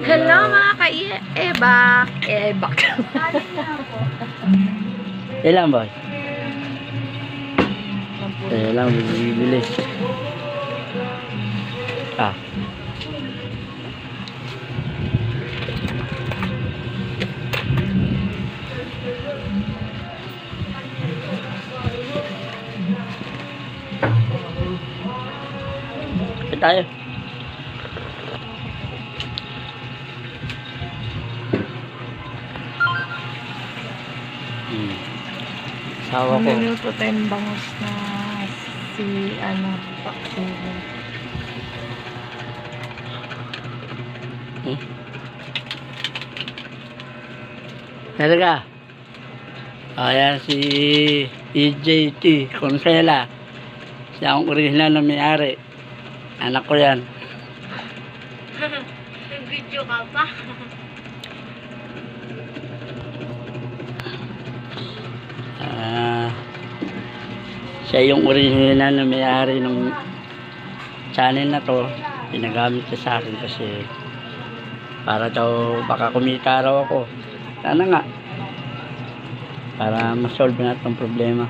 Hello mga ka-ebak. Ebak. Ilan ba? Ilan bibili. Ah. Kapit tayo. Sawa ko. Minuto tayong bangus na si paksibo. Talaga. Ayan si EJT Consela. Siya ang original na may-ari. Anak ko yan. Video ka pa? Siya yung original na may-ari ng channel na to. Pinagamit siya sa akin kasi para daw baka kumita raw ako. Sana nga para ma-solve natin ang problema.